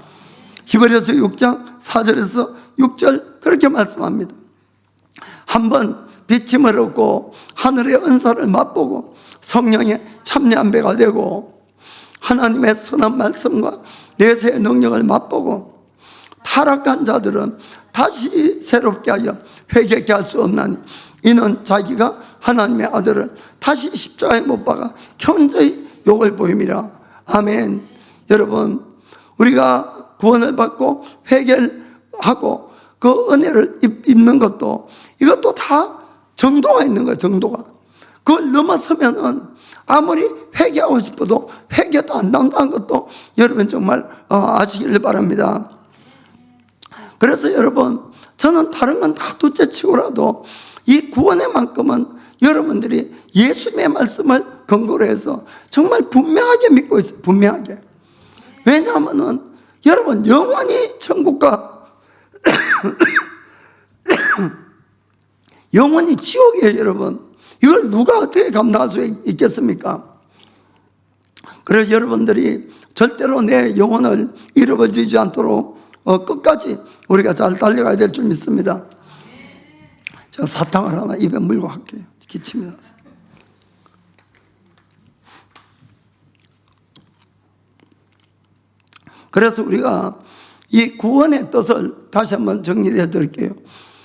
히브리서 6장 4절에서 6절 그렇게 말씀합니다. 한번 비침을 얻고 하늘의 은사를 맛보고 성령의 참여한 배가 되고 하나님의 선한 말씀과 내세의 능력을 맛보고 타락한 자들은 다시 새롭게 하여 회개케 할 수 없나니 이는 자기가 하나님의 아들을 다시 십자가에 못 박아 현저히 욕을 보임이라. 아멘. 여러분, 우리가 구원을 받고 회개하고 그 은혜를 입는 것도 이것도 다 정도가 있는 거예요. 정도가. 그걸 넘어서면은 아무리 회개하고 싶어도 회개도 안 된다는 것도 여러분 정말 아시기를 바랍니다. 그래서 여러분, 저는 다른 건 다 둘째치고라도 이 구원의 만큼은 여러분들이 예수님의 말씀을 근거로 해서 정말 분명하게 믿고 있어요. 분명하게. 왜냐하면은 여러분 영원히 천국과 영원히 지옥이에요. 여러분, 이걸 누가 어떻게 감당할 수 있겠습니까? 그래서 여러분들이 절대로 내 영혼을 잃어버리지 않도록 끝까지 우리가 잘 달려가야 될 줄 믿습니다. 제가 사탕을 하나 입에 물고 할게요. 기침이 나서. 그래서 우리가 이 구원의 뜻을 다시 한번 정리해 드릴게요.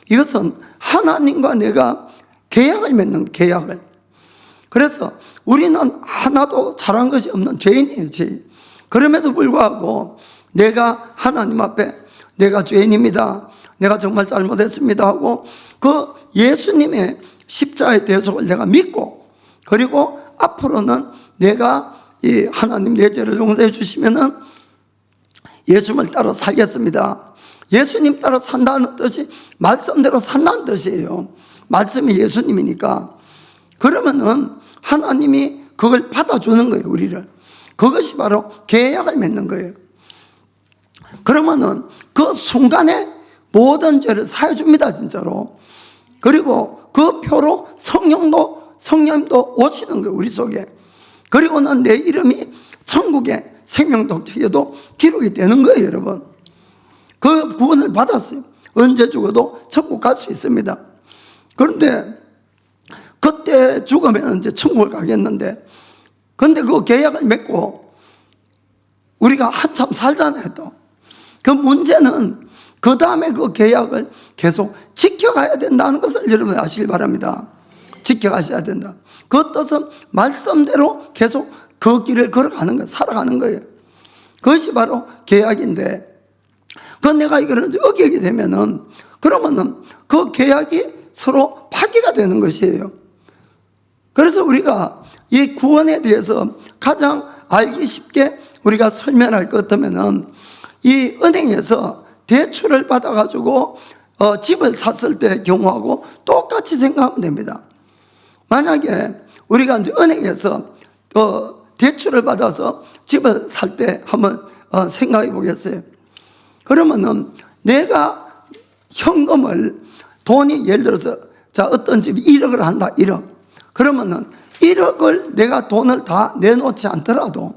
이것은 하나님과 내가 계약을 맺는 계약을. 그래서 우리는 하나도 잘한 것이 없는 죄인이에요. 죄인. 그럼에도 불구하고 내가 하나님 앞에 내가 죄인입니다, 내가 정말 잘못했습니다 하고 그 예수님의 십자가의 대속을 내가 믿고, 그리고 앞으로는 내가 이 하나님 내 죄를 용서해 주시면은 예수님을 따라 살겠습니다. 예수님 따라 산다는 뜻이 말씀대로 산다는 뜻이에요. 말씀이 예수님이니까. 그러면은 하나님이 그걸 받아주는 거예요, 우리를. 그것이 바로 계약을 맺는 거예요. 그러면은 그 순간에 모든 죄를 사해 줍니다, 진짜로. 그리고 그 표로 성령님도 오시는 거예요, 우리 속에. 그리고는 내 이름이 천국의 생명독책에도 기록이 되는 거예요, 여러분. 그 구원을 받았어요. 언제 죽어도 천국 갈 수 있습니다. 그런데 그때 죽으면 이제 천국을 가겠는데, 근데 그 계약을 맺고 우리가 한참 살잖아요, 또. 그 문제는 그 다음에 그 계약을 계속 지켜가야 된다는 것을 여러분 아시길 바랍니다. 지켜가셔야 된다. 그 뜻은 말씀대로 계속 그 길을 걸어가는 거예요. 살아가는 거예요. 그것이 바로 계약인데, 그 내가 이거를 어기게 되면은, 그러면은 그 계약이 서로 파기가 되는 것이에요. 그래서 우리가 이 구원에 대해서 가장 알기 쉽게 우리가 설명할 것 같으면은, 이 은행에서 대출을 받아가지고 집을 샀을 때 경우하고 똑같이 생각하면 됩니다. 만약에 우리가 이제 은행에서 대출을 받아서 집을 살 때 한번 생각해 보겠어요. 그러면은 내가 현금을, 돈이 예를 들어서 자 어떤 집이 1억을 한다, 1억. 그러면은 1억을 내가 돈을 다 내놓지 않더라도,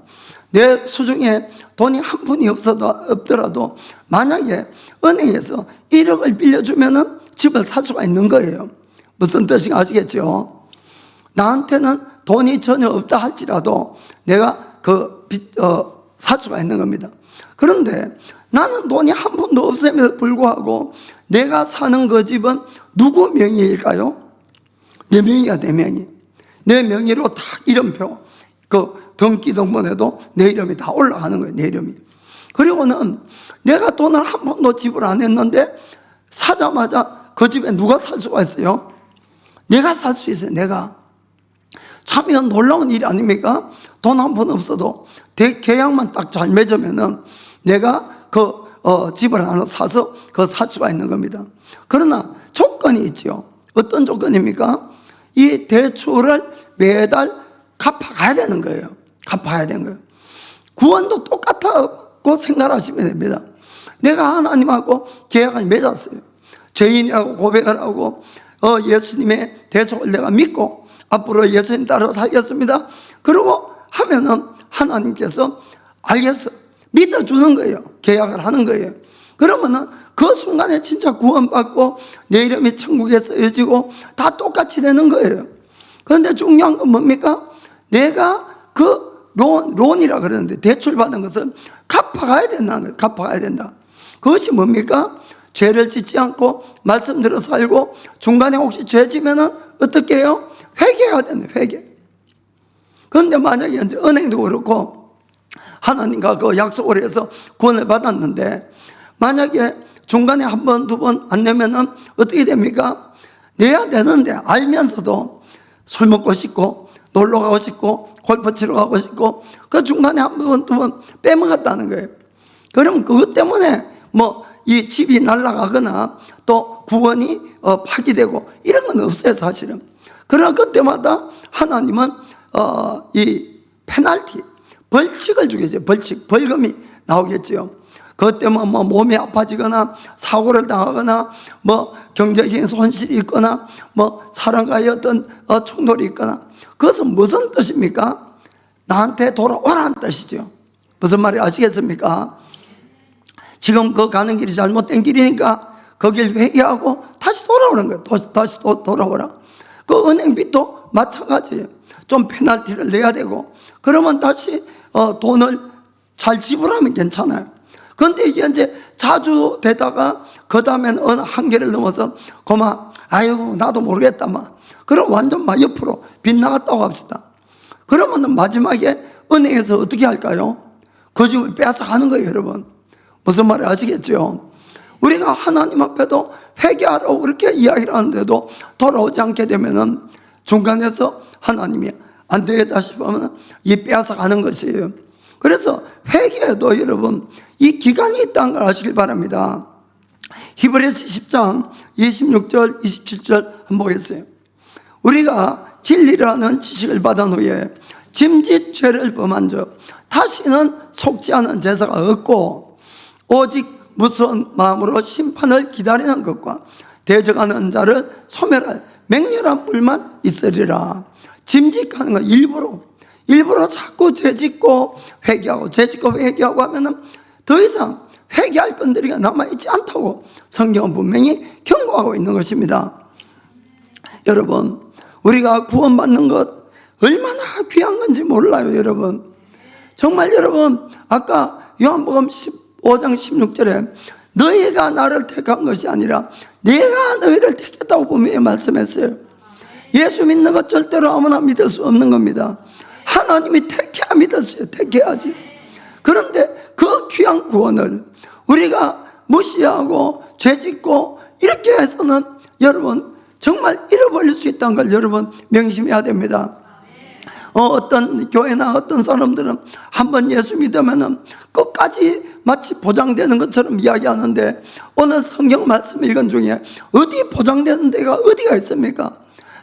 내 수중에 돈이 한 푼이 없더라도 만약에 은행에서 1억을 빌려주면은 집을 살 수가 있는 거예요. 무슨 뜻인지 아시겠죠? 나한테는 돈이 전혀 없다 할지라도 내가 살 수가 있는 겁니다. 그런데 나는 돈이 한 푼도 없음에도 불구하고 내가 사는 그 집은 누구 명의일까요? 내 명의가 내 명의. 내 명의로 딱 이름표, 그 등기등본에도 내 이름이 다 올라가는 거예요, 내 이름이. 그리고는 내가 돈을 한 푼도 지불 안 했는데 사자마자 그 집에 누가 살 수가 있어요? 내가 살 수 있어요, 내가. 참 이건 놀라운 일 아닙니까? 돈 한 푼 없어도 계약만 딱 잘 맺으면은 내가 그 집을 하나 사서 그거 살 수가 있는 겁니다. 그러나 조건이 있죠. 어떤 조건입니까? 이 대출을 매달 갚아가야 되는 거예요. 갚아야 되는 거예요. 구원도 똑같다고 생각하시면 됩니다. 내가 하나님하고 계약을 맺었어요. 죄인이라고 고백을 하고 예수님의 대속을 내가 믿고 앞으로 예수님 따라 살겠습니다. 그러고 하면은 하나님께서 알겠어, 믿어주는 거예요. 계약을 하는 거예요. 그러면은 그 순간에 진짜 구원받고 내 이름이 천국에 쓰여지고 다 똑같이 되는 거예요. 그런데 중요한 건 뭡니까? 내가 그 론이라 그러는데 대출 받은 것을 갚아가야 된다는 거예요. 갚아가야 된다. 그것이 뭡니까? 죄를 짓지 않고 말씀대로 살고 중간에 혹시 죄 지면은 어떻게 해요? 회개해야 되네, 회개. 그런데 만약에 이제 은행도 그렇고 하나님과 그 약속을 해서 구원을 받았는데 만약에 중간에 한 번, 두 번 안 내면은 어떻게 됩니까? 내야 되는데 알면서도 술 먹고 싶고 놀러 가고 싶고 골프 치러 가고 싶고 그 중간에 한 번, 두 번 빼먹었다는 거예요. 그럼 그것 때문에 뭐 이 집이 날아가거나 또 구원이 파기되고 이런 건 없어요, 사실은. 그러나 그때마다 하나님은 이 페널티, 벌칙을 주겠죠. 벌금이 나오겠죠. 그것 때문에 뭐 몸이 아파지거나 사고를 당하거나 뭐 경제적인 손실이 있거나 뭐 사람과의 어떤 충돌이 있거나, 그것은 무슨 뜻입니까? 나한테 돌아오라는 뜻이죠. 무슨 말이 아시겠습니까? 지금 그 가는 길이 잘못된 길이니까 거길 회개하고 다시 돌아오는 거예요. 다시 돌아오라. 그 은행 빚도 마찬가지예요. 좀 페널티를 내야 되고 그러면 다시 돈을 잘 지불하면 괜찮아요. 그런데 이게 이제 자주 되다가 그 다음에는 어느 한계를 넘어서 고마, 아이고 나도 모르겠다 막. 그럼 완전 막 옆으로 빗나갔다고 합시다. 그러면 마지막에 은행에서 어떻게 할까요? 그 집을 빼앗아 가는 거예요, 여러분. 무슨 말인지 아시겠죠? 우리가 하나님 앞에도 회개하라고 그렇게 이야기를 하는데도 돌아오지 않게 되면은 중간에서 하나님이 안 되겠다 싶으면 이 빼앗아 가는 것이에요. 그래서 회개에도 여러분 이 기간이 있다는 걸 아시길 바랍니다. 히브리서 10장 26절 27절 한번 보겠어요. 우리가 진리라는 지식을 받은 후에 짐짓 죄를 범한 적 다시는 속지 않은 제사가 없고 오직 무서운 마음으로 심판을 기다리는 것과 대적하는 자를 소멸할 맹렬한 뿔만 있으리라. 짐짓하는 건 일부러 자꾸 죄짓고 회개하고 죄짓고 회개하고 하면은 더 이상 회개할 건드리가 남아있지 않다고 성경은 분명히 경고하고 있는 것입니다. 여러분, 우리가 구원받는 것 얼마나 귀한 건지 몰라요, 여러분. 정말 여러분, 아까 요한복음 15장 16절에 너희가 나를 택한 것이 아니라 내가 너희를 택했다고 분명히 말씀했어요. 예수 믿는 것 절대로 아무나 믿을 수 없는 겁니다. 하나님이 택해야 믿었어요. 택해야지. 그런데 그 귀한 구원을 우리가 무시하고 죄짓고 이렇게 해서는 여러분 정말 잃어버릴 수 있다는 걸 여러분 명심해야 됩니다. 어떤 교회나 어떤 사람들은 한번 예수 믿으면 끝까지 마치 보장되는 것처럼 이야기하는데 오늘 성경 말씀 읽은 중에 어디 보장되는 데가 어디가 있습니까?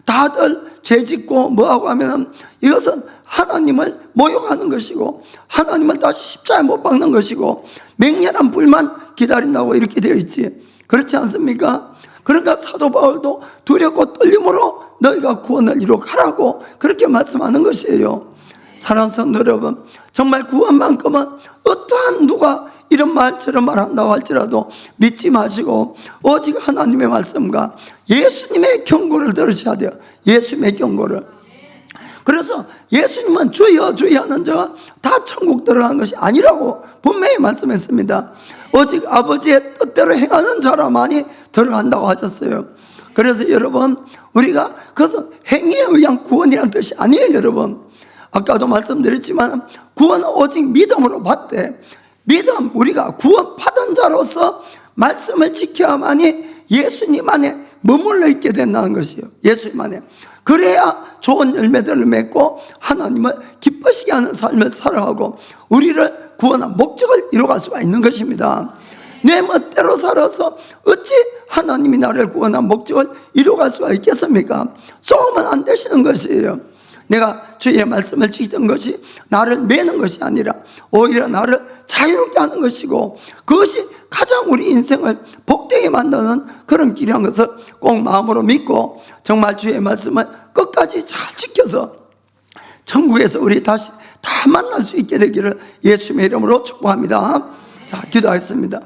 다들 죄짓고 뭐하고 하면 이것은 하나님을 모욕하는 것이고 하나님을 다시 십자가에 못 박는 것이고 맹렬한 불만 기다린다고 이렇게 되어 있지. 그렇지 않습니까? 그러니까 사도 바울도 두렵고 떨림으로 너희가 구원을 이루어가라고 그렇게 말씀하는 것이에요. 사랑하는 성도 여러분, 정말 구원만큼은 어떠한 누가 이런 말 저런 말 한다고 할지라도 믿지 마시고 오직 하나님의 말씀과 예수님의 경고를 들으셔야 돼요. 예수님의 경고를. 그래서 예수님은 주여 주여 하는 자가 다 천국 들어가는 것이 아니라고 분명히 말씀했습니다. 오직 아버지의 뜻대로 행하는 자라만이 들어간다고 하셨어요. 그래서 여러분, 우리가 그것은 행위에 의한 구원이라는 뜻이 아니에요. 여러분, 아까도 말씀드렸지만 구원은 오직 믿음으로 받되 믿음, 우리가 구원 받은 자로서 말씀을 지켜야만이 예수님 안에 머물러 있게 된다는 것이에요. 예수님 안에. 그래야 좋은 열매들을 맺고 하나님을 기쁘시게 하는 삶을 살아가고 우리를 구원한 목적을 이루어갈 수가 있는 것입니다. 내 멋대로 살아서 어찌 하나님이 나를 구원한 목적을 이루어갈 수가 있겠습니까? 쏘면 안 되시는 것이에요. 내가 주의 말씀을 지키던 것이 나를 매는 것이 아니라 오히려 나를 자유롭게 하는 것이고 그것이 가장 우리 인생을 복되게 만드는 그런 길이라는 것을 꼭 마음으로 믿고 정말 주의 말씀을 끝까지 잘 지켜서 천국에서 우리 다시 다 만날 수 있게 되기를 예수님의 이름으로 축복합니다. 자, 기도하겠습니다.